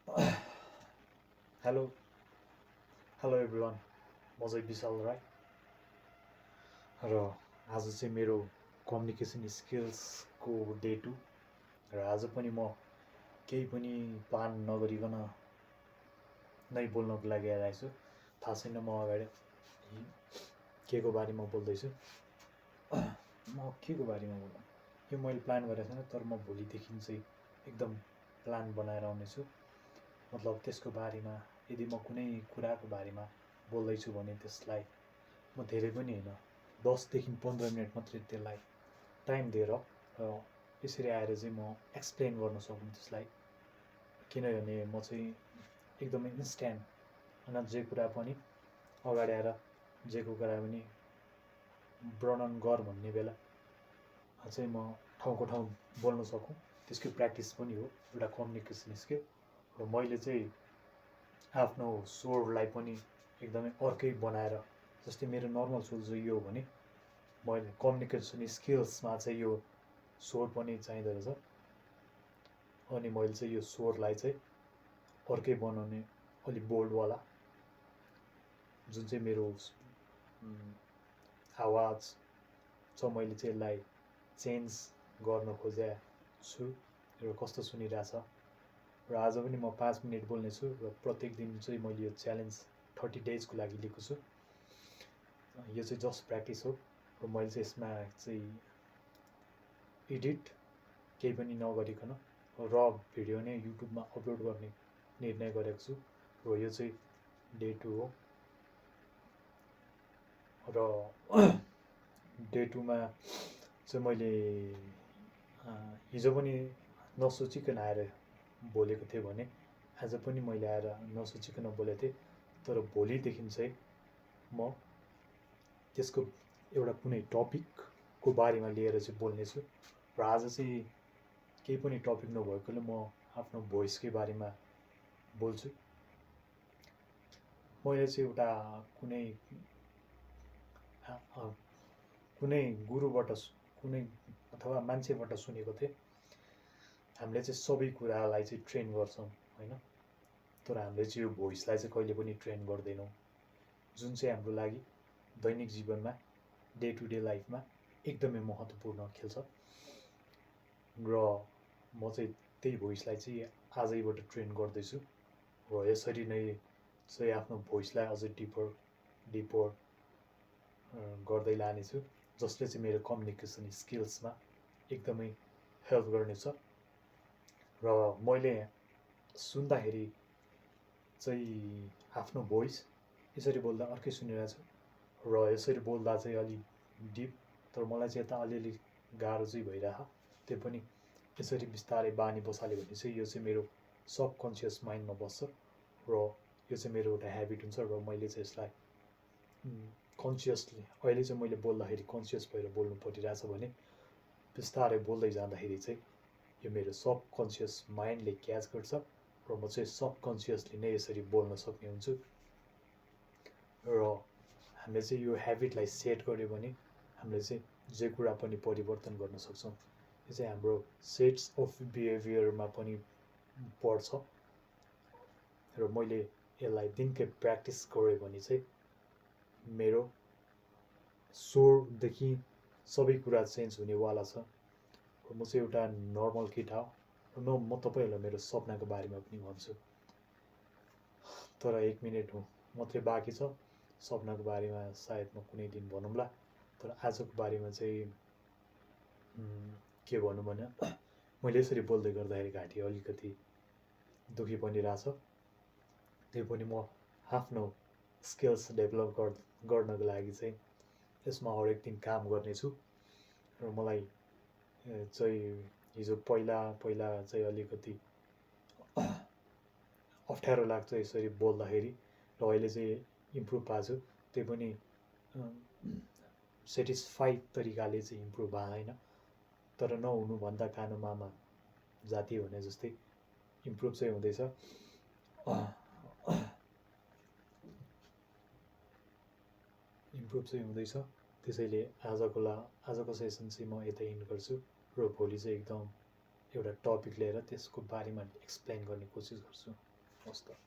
Hello hello everyone. म चाहिँ विशाल राई र आज चाहिँ मेरो कम्युनिकेसन स्किल्सको डे 2 र आज पनि म केही पनि प्लान नगरिकन नै बोल्नको लागि आइरहेको छु। थाहा छैन म अगाडि के को बारेमा बोल्दैछु। म के को बारेमा बोल्नु यो मैले प्लान गरेको छैन, तर म भोलिदेखि चाहिँ एकदम प्लान बनाएर आउनेछु। मतलब त्यसको बारेमा यदि म कुनै कुराको बारेमा बोल्दैछु भने त्यसलाई म धेरै पनि होइन 10 देखि 15 मिनट मात्रै त्यसलाई टाइम दिएर यसरी आएर चाहिँ म एक्सप्लेन गर्न सकौँ त्यसलाई। किनभने म चाहिँ एकदमै इन्स्ट्यान्ट होइन, जे कुरा पनि अगाडि आएर जेको कुरा पनि वर्णन गर भन्ने बेला चाहिँ म ठाउँको ठाउँ बोल्न सकौँ। त्यसको प्र्याक्टिस पनि हो, एउटा कम्युनिकेसन स्किल। र मैले चाहिँ आफ्नो स्वरलाई पनि एकदमै अर्कै बनाएर, जस्तै मेरो नर्मल स्वर चाहिँ यो हो भने मैले कम्युनिकेसन स्किल्समा चाहिँ यो स्वर पनि चाहिँदो रहेछ। अनि मैले चाहिँ यो स्वरलाई चाहिँ अर्कै बनाउने, अलिक बोल्डवाला, जुन चाहिँ मेरो आवाज छ मैले चाहिँ यसलाई चेन्ज गर्न खोजेको छु र कस्तो सुनिरहेछ। र आज पनि म 5 मिनट बोल्नेछु र प्रत्येक दिन चाहिँ मैले यो च्यालेन्ज 30 डेजको लागि लिएको छु। यो चाहिँ जस्ट प्र्याक्टिस हो र मैले चाहिँ यसमा चाहिँ एडिट केही पनि नगरिकन र भिडियो नै युट्युबमा अपलोड गर्ने निर्णय गरेको छु। र यो चाहिँ डे 2 हो र डे 2 मा चाहिँ मैले हिजो पनि नसोचिकन आएर बोलेको थिएँ भने आज पनि मैले आएर नसोचिकन बोलेको थिएँ। तर भोलिदेखि चाहिँ म त्यसको एउटा कुनै टपिकको बारेमा लिएर चाहिँ बोल्नेछु। र आज चाहिँ केही पनि टपिक नभएकोले म आफ्नो भोइसकै बारेमा बोल्छु। मैले चाहिँ एउटा कुनै गुरुबाट कुनै अथवा मान्छेबाट सुनेको थिएँ, हामीले चाहिँ सबै कुरालाई चाहिँ ट्रेन गर्छौँ होइन, तर हामीले चाहिँ यो भोइसलाई चाहिँ कहिले पनि ट्रेन गर्दैनौँ, जुन चाहिँ हाम्रो लागि दैनिक जीवनमा डे टु डे लाइफमा एकदमै महत्त्वपूर्ण खेल्छ। र म चाहिँ त्यही भोइसलाई चाहिँ आजैबाट ट्रेन गर्दैछु र यसरी नै चाहिँ आफ्नो भोइसलाई अझै डिपर गर्दै लानेछु, जसले चाहिँ मेरो कम्युनिकेसन स्किल्समा एकदमै हेल्प गर्नेछ। र मैले सुन्दाखेरि चाहिँ आफ्नो भोइस यसरी बोल्दा अर्कै सुनिरहेछ र यसरी बोल्दा चाहिँ अलिक डिप, तर मलाई चाहिँ यता अलिअलि गाह्रो चाहिँ भइरह। त्यो पनि यसरी बिस्तारै बानी बसाल्यो भने चाहिँ यो चाहिँ मेरो सबकन्सियस माइन्डमा बस्छ र यो चाहिँ मेरो एउटा ह्याबिट हुन्छ। र मैले चाहिँ यसलाई कन्सियसली अहिले चाहिँ मैले बोल्दाखेरि कन्सियस भएर बोल्नु परिरहेछ भने बिस्तारै बोल्दै जाँदाखेरि चाहिँ यो मेरो सबकन्सियस माइन्डले क्याच गर्छ र म चाहिँ सबकन्सियसली नै यसरी बोल्न सक्ने हुन्छु। र हामीले चाहिँ यो ह्याबिटलाई सेट गऱ्यो भने हामीले चाहिँ जे कुरा पनि परिवर्तन गर्न सक्छौँ। यो चाहिँ हाम्रो सेट्स अफ बिहेभियरमा पनि पर्छ। र मैले यसलाई दिनकै प्र्याक्टिस गरेँ भने चाहिँ मेरो स्वरदेखि सबै कुरा चेन्ज हुनेवाला छ। र म चाहिँ एउटा नर्मल केटा हो र म तपाईँहरूलाई मेरो सपनाको बारेमा पनि भन्छु, तर 1 मिनट मात्रै बाँकी छ। सपनाको बारेमा सायद म कुनै दिन भनौँला, तर आजको बारेमा चाहिँ के भनौँ भने मैले यसरी बोल्दै गर्दाखेरि घाँटी अलिकति दुखी पनि रहेछ। त्यो पनि म आफ्नो स्किल्स डेभलप गर्नको लागि चाहिँ यसमा हरेक दिन काम गर्नेछु। र मलाई चाहिँ हिजो पहिला चाहिँ अलिकति अप्ठ्यारो लाग्छ यसरी बोल्दाखेरि, र अहिले चाहिँ इम्प्रुभ भएको छु। त्यो पनि सेटिस्फाइड तरिकाले चाहिँ इम्प्रुभ भएन, तर नहुनुभन्दा कानो मामा जाति भने जस्तै इम्प्रुभ चाहिँ हुँदैछ। त्यसैले आजको सेसन चाहिँ म यतै इन्ड गर्छु र भोलि चाहिँ एकदम एउटा टपिक लिएर त्यसको बारेमा एक्सप्लेन गर्ने कोसिस गर्छु। हस् त।